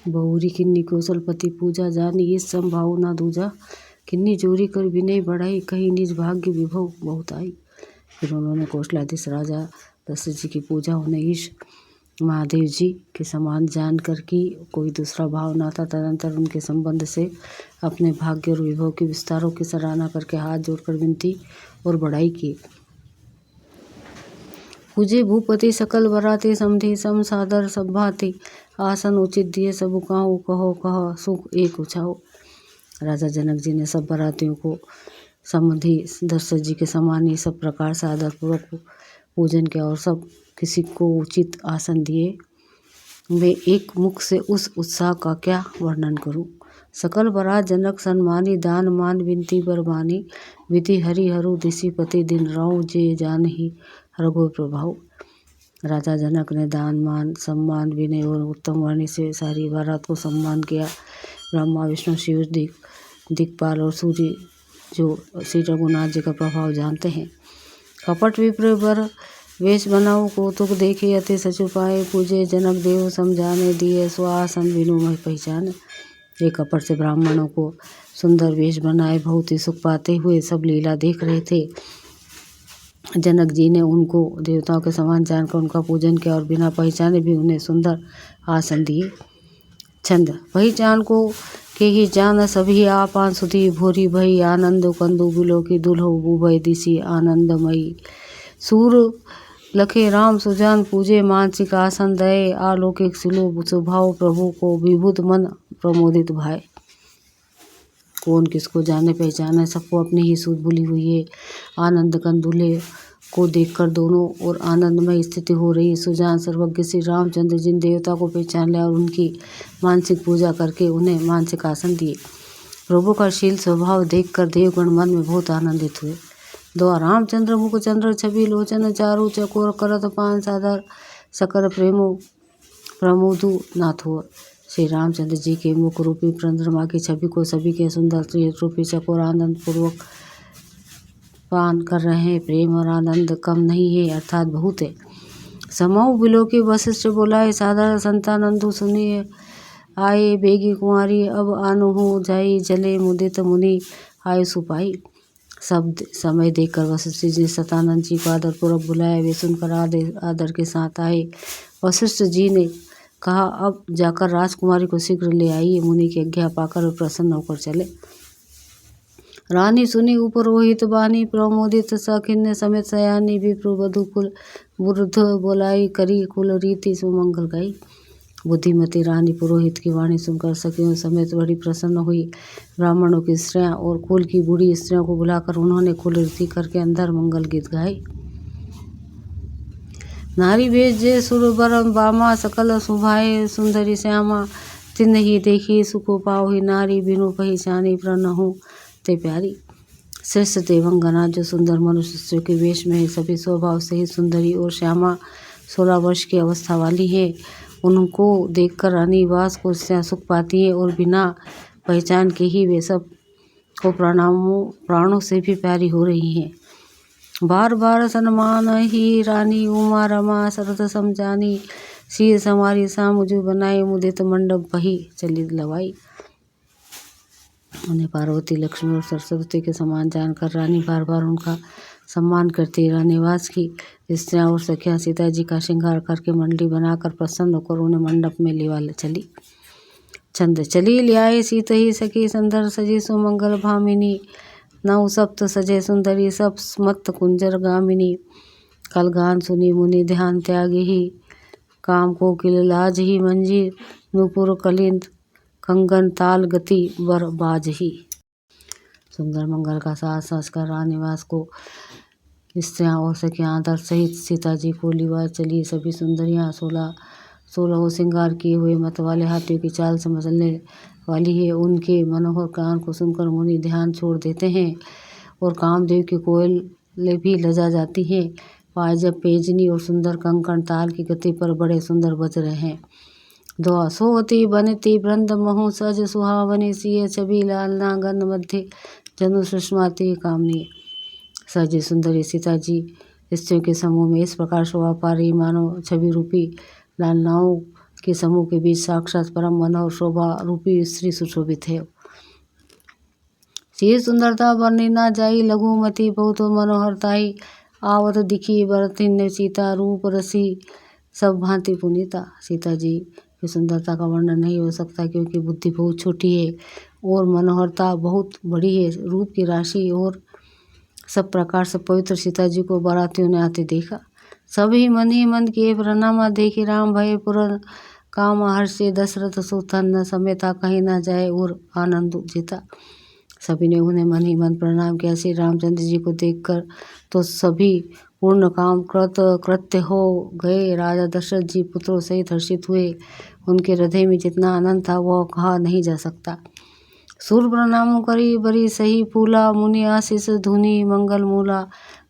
बहुरी किन्नी कौशलपति पूजा, जानी इस संभाव ना दूजा। किन्नी चोरी कर विनय बढ़ाई, कहीं निज भाग्य विभव बहुत आई। फिर उन्होंने कौशलाधीश राजा दशरथ जी की पूजा उन्हें ईश महादेव जी के समान जान कर की, कोई दूसरा भाव ना था। तदनंतर उनके संबंध से अपने भाग्य और विभव के विस्तारों की सराहना करके हाथ जोड़कर विनती और बड़ाई की। पूजे भूपति सकल बराते, समधि सम सादर सब भांति। आसन उचित दिए सब काहू, कहो कहो सुख एक उछाओ। राजा जनक जी ने सब बरातियों को समधि दशरथ जी के समान ही सब प्रकार से आदरपूर्वक पूजन किया और सब किसी को उचित आसन दिए। वे एक मुख से उस उत्साह का क्या वर्णन करूं। सकल बरात जनक सन्मानी, दान मान विनती बरबानी। विधि हरि हरु दिशिपति, दिन राउ जे जान ही रघु प्रभाव। राजा जनक ने दान मान सम्मान विनय और उत्तम वाणी से सारी बारात को सम्मान किया। ब्रह्मा विष्णु शिव दिक्पाल और सूर्य जो श्री रघुनाथ जी का प्रभाव जानते हैं। कपट विप्र बर वेश बनाओ, कौतुक देखे अति सचु पाए। पूजे जनक देव समझाने, दिए स्वासन बिनु मह पहचान। ये कपट से ब्राह्मणों को सुंदर वेश बनाए, बहुत ही सुख पाते हुए सब लीला देख रहे थे। जनक जी ने उनको देवताओं के समान जानकर उनका पूजन किया और बिना पहचाने भी उन्हें सुंदर आसन दिए। छंद। पहचान को के ही जान सभी आपान, सुधी भोरी भई आनंद कंदु बिलो की दुल्हो बुभय दिशी आनंदमयी। सूर लखे राम सुजान, पूजे मानसिक आसन दये। अलौकिक सिलो स्वभाव, प्रभु को विभुत मन प्रमोदित भाई। कौन किसको जाने पहचाने, सबको अपनी ही सूझ बुली हुई है। आनंद कंदुले को देखकर दोनों और आनंदमय स्थिति हो रही। सुजान सर्वज्ञ श्री रामचंद्र जिन देवता को पहचान लिया और उनकी मानसिक पूजा करके उन्हें मानसिक आसन दिए। प्रभु का शील स्वभाव देखकर देवगण मन में बहुत आनंदित हुए। दो रामचंद्र मुख चंद्र छवि लोचन, चारु चकोर करत पान सादर। सकल प्रेमो प्रमोदु नाथोर। श्री रामचंद्र जी के मुख रूपी चंद्रमा की छवि को सभी के सुंदर रूपी चकोर आनंद पूर्वक पान कर रहे हैं। प्रेम और आनंद कम नहीं है, अर्थात बहुत है। समूह बिलो के वशिष्ठ बोलाए, सादर संतानंदु सुनिए आए। बेगी कुंवारी अब आनु हो जाई, जले मुदित मुनि आयु सुपाई। सब समय देखकर वशिष्ठ जी सतानंद जी को आदरपूर्वक बुलाया। वे सुनकर आदर के साथ आए। वशिष्ठ जी ने कहा, अब जाकर राजकुमारी को शीघ्र ले आइए। मुनि की आज्ञा पाकर प्रसन्न होकर चले। रानी सुनी उपरोहित बानी, प्रमोदित सखिन्य समेत सयानी। विप्र वधु कुल वृद्ध बोलाई, करी कुल रीति सुमंगल गाई। बुद्धिमती रानी पुरोहित की वाणी सुनकर सखियों समेत बड़ी प्रसन्न हुई। ब्राह्मणों की स्त्रियां और कुल की बूढ़ी स्त्रियों को बुलाकर उन्होंने कुल रीति करके अंदर मंगल गीत गाए। नारी वेश जे सुर बर बामा, सकल सुभाए सुंदरी श्यामा। तिन्न ही देखी सुखो पाओ ही, नारी बिनु पहचानी प्रनहु ते प्यारी। श्रेष्ठ देवंगना जो सुंदर मनुष्य स्त्रियों के वेश में है, सभी स्वभाव से ही सुंदरी और श्यामा 16 वर्ष की अवस्था वाली है। उनको देखकर रानी वास को सुख पाती है और बिना पहचान के ही वे सब को प्राणों से भी प्यारी हो रही हैं। बार बार सन्मान ही रानी उमा रमा, शरद समझानी। शीर समारी सामुझु बनाई, मुदित मंडप बही चली लवाई। उन्हें पार्वती लक्ष्मी और सरस्वती के समान जानकर रानी बार बार उनका सम्मान करती। रानीवास की स्त्रियां और सखियां सीता जी का श्रृंगार करके मंडली बनाकर प्रसन्न होकर उन्हें मंडप में लेवा चली। छंद। चली लियाए सीत ही सखी, सुंदर सजी सुमंगल भामिनी। नौ सप्त सजे सुंदरी, सब मत कुंजर गामिनी। कल गान सुनी मुनि ध्यान त्यागी ही, काम को किल लाज ही मंजी। नूपुर कलिंद कंगन ताल गति बर बाज ही। सुंदर मंगल का साथ संस्कार रानीवास को स्त्रियां और सखियां आदर सहित सीता जी को लिवा चली। सभी सुंदरियां 16 श्रृंगार किए हुए मत वाले हाथियों की चाल से मचलने वाली है। उनके मनोहर गान को सुनकर मुनि ध्यान छोड़ देते हैं और कामदेव की कोयल भी लजा जाती हैं। पायजब पेजनी और सुंदर कंकण ताल की गति पर बड़े सुंदर बज रहे हैं। दो सोहती बनती वृंद महु, सज सुहावनी सिय छवि लाल नागन मध्य जनु सुषमाती कामनी। सज सुंदरी सीता जी स्त्रियों के समूह में इस प्रकार शोभा पा रही मानो छवि रूपी लालनाओं के समूह के बीच साक्षात परम मनोहर शोभा रूपी स्त्री सुशोभित है। सी सुंदरता वर्णि ना जाई, लघुमती बहुत मनोहरताई, आवत दिखी बरतिन सीता, रूप रसी सब भांति पुनीता। सीता जी की सुंदरता का वर्णन नहीं हो सकता, क्योंकि बुद्धि बहुत छोटी है और मनोहरता बहुत बड़ी है। रूप की राशि और सब प्रकार से पवित्र सीता जी को बारातियों ने आते देखा। सभी मन ही मन किए प्रणाम, देखी राम भय पुरन काम, हर्षे दशरथ सुतन, समेता कहीं ना जाए और आनंद जीता। सभी ने उन्हें मन ही मन प्रणाम किया। श्री रामचंद्र जी को देखकर तो सभी पूर्ण काम कृत्य हो गए। राजा दशरथ जी पुत्रों सहित हर्षित हुए। उनके हृदय में जितना आनंद था वह कहा नहीं जा सकता। सूर प्रणाम करी बरी सही फूला, मुनि आशीष धुनि मंगल मूला,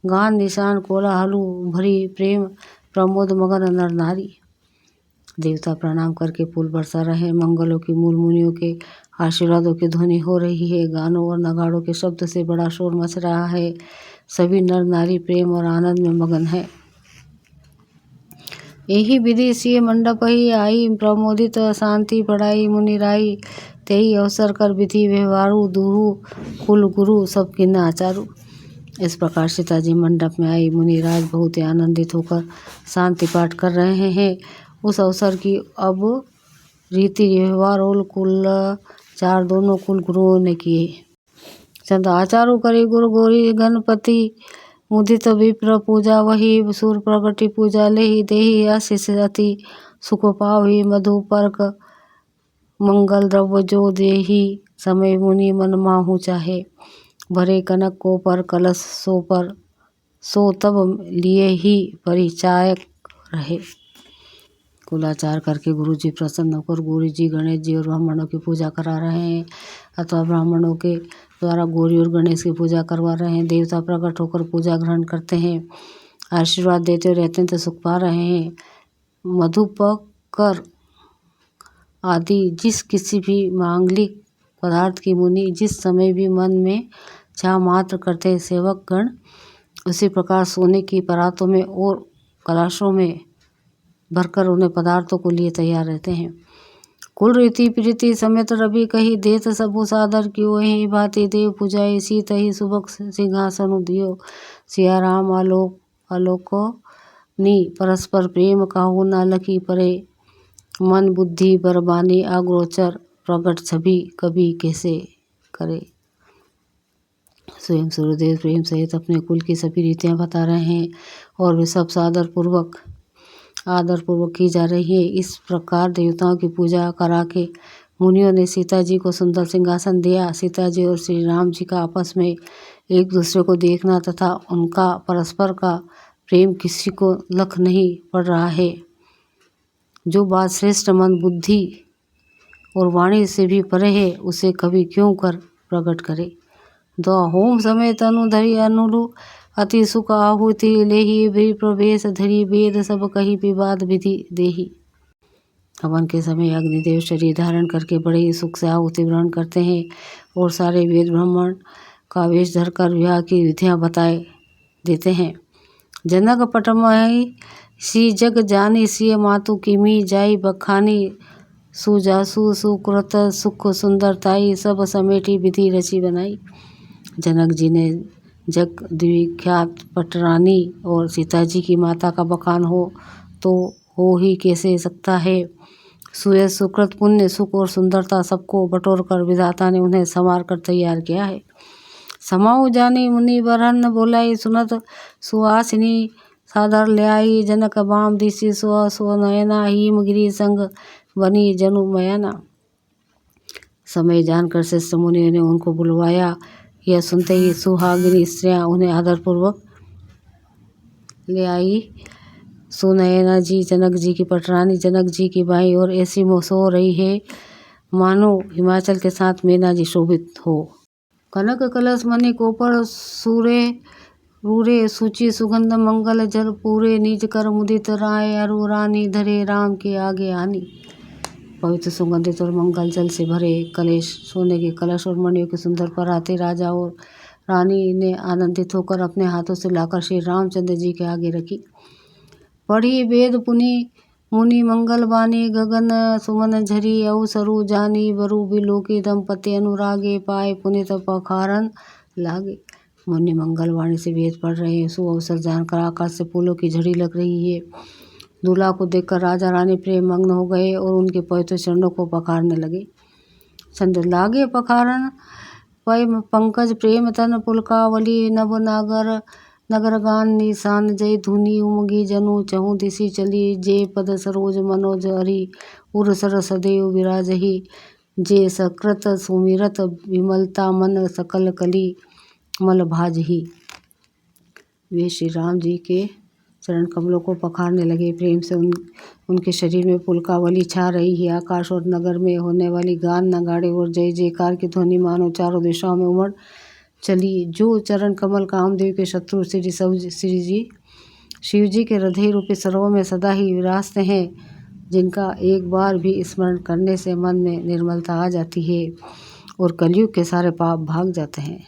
गान निशान कोला हलु भरी प्रेम, प्रमोद मगन नर नारी। देवता प्रणाम करके फूल बरसा रहे, मंगलों की मूल मुनियों के आशीर्वादों की ध्वनि हो रही है, गानों और नगाड़ों के शब्द से बड़ा शोर मच रहा है। सभी नर नारी प्रेम और आनंद में मगन है। यही विधि सिय मंडप ही आई, प्रमोदित शांति पढ़ाई मुनिराई, तेही अवसर कर विधि व्यवहारू, दूहु कुल गुरु सब किन्ना आचारू। इस प्रकार सीता जी मंडप में आई। मुनिराज बहुत ही आनंदित होकर शांति पाठ कर रहे हैं। उस अवसर की अब रीति व्यवहार और कुल चार दोनों कुल गुरुओं ने किए। चंद आचारू करे गुरु गौरी गणपति, मुदित विप्र पूजा वही, सूर प्रगति पूजा लेहि, देहि आशीष अति, सुख पावहि मधु पर्क, मंगल द्रव्य जो देहि, समय मुनि मन माहू चाहे, भरे कनक को पर कलश सो पर, सो तब लिए ही परिचायक रहे। कुलाचार करके गुरु जी प्रसन्न होकर गौरी जी गणेश जी और ब्राह्मणों की पूजा करा रहे हैं, अथवा ब्राह्मणों के द्वारा गौरी और गणेश की पूजा करवा रहे हैं। देवता प्रकट होकर पूजा ग्रहण करते हैं, आशीर्वाद देते रहते हैं तो सुख पा रहे हैं। मधुपकर आदि जिस किसी भी मांगलिक पदार्थ की मुनि जिस समय भी मन में चाह मात्र करते सेवक गण, उसी प्रकार सोने की परातों में और कलाशों में भरकर उन्हें पदार्थों को लिए तैयार रहते हैं। कुल रीति प्रीति समेत रवि कही, देत सबु सादर क्यों ही भांति देव पूजाए, सीत ही सुबक सिंहासन दियो, सिया राम आलोक आलोको नी, परस्पर प्रेम काहू न लखी परे, मन बुद्धि बरबानी अग्रोचर, प्रगट छवि कभी कैसे करे। स्वयं सूर्यदेव प्रेम सहित अपने कुल की सभी रीतियाँ बता रहे हैं और वे सब आदर पूर्वक की जा रही है। इस प्रकार देवताओं की पूजा करा के मुनियों ने सीता जी को सुंदर सिंहासन दिया। सीता जी और श्री राम जी का आपस में एक दूसरे को देखना तथा उनका परस्पर का प्रेम किसी को लख नहीं पड़ रहा है। जो बात श्रेष्ठ मन बुद्धि और वाणी से भी परे है, उसे कभी क्यों कर प्रकट करे। दो होम समय तनु धरि अनुलु, अति सुख आहुति लेहि, भी प्रवेश धरी वेद सब कही विवाद विधि देही। हवन के समय अग्निदेव शरीर धारण करके बड़े ही सुख से आहुति ग्रहण करते हैं और सारे वेद ब्राह्मण का वेश धरकर विवाह की विधियाँ बताए देते हैं। जनक पटमहि सी जग जानी, सिय मातु किमी जाई बखानी, सुजासु सुकृत सुख सुंदरताई, सब समेटी विधि रची बनाई। जनक जी ने जग द्विख्यात पटरानी और सीता जी की माता का बखान हो तो हो ही कैसे सकता है। सुयश सुकृत पुण्य सुख और सुंदरता सबको बटोर कर विधाता ने उन्हें संवार कर तैयार किया है। समाऊ जानी मुनि बरहन, बोलाई सुनत सुहासिनी, सादर ले आई जनक बाम दिशि, सो नयना हीम गिरी संग बनी जनु मयना। समय जानकर श्रेष्ठ मुनियों ने उनको बुलवाया। यह सुनते ही सुहागिनी स्त्रियाँ उन्हें आदरपूर्वक ले आई। सुनयना जी जनक जी की पटरानी, जनक जी की बाई और ऐसी सो रही है मानो हिमाचल के साथ मैना जी शोभित हो। कनक कलश मणि कोपर सूरे रूरे, सूची सुगंध मंगल जल पूरे, निज कर मुदित राय अरु रानी, धरे राम के आगे आनी। पवित्र सुगंधित और मंगल जल से भरे कलेश, सोने के कलश और मणियों के सुंदर पराते राजा और रानी ने आनंदित होकर अपने हाथों से लाकर श्री रामचंद्र जी के आगे रखी। पढ़ी वेद पुनि मुनि मंगल वाणी गगन सुमन झरी अवसरु जानी बरु बिलोकी दंपति अनुरागे पाए पुनित पखारन लागे। मुनि मंगल वाणी से वेद पढ़ रहे हैं। सु अवसर जानकर आकाश से फूलों की झड़ी लग रही है। दूल्हा को देखकर राजा रानी प्रेम मग्न हो गए और उनके पवित्र चरणों को पखारने लगे। छंद लागे पखारन पय पंकज प्रेम तन पुलकावली नभ नागर नगर गान निशान जय धुनि उमगी जनु चहु दिशि चली जे पद सरोज मनोज हरि उर सर सदैव विराजही जे सकृत सुमिरत विमलता मन सकल कली मल भाजही। वे श्री राम जी के चरण कमलों को पखारने लगे। प्रेम से उनके शरीर में पुलकावली छा रही है। आकाश और नगर में होने वाली गान नगाड़े और जय जयकार की ध्वनि मानो चारों दिशाओं में उमड़ चली। जो चरण कमल कामदेव के शत्रु शिव जी के हृदय रूपी सरोवर में सदा ही विराजते हैं, जिनका एक बार भी स्मरण करने से मन में निर्मलता आ जाती है और कलयुग के सारे पाप भाग जाते हैं।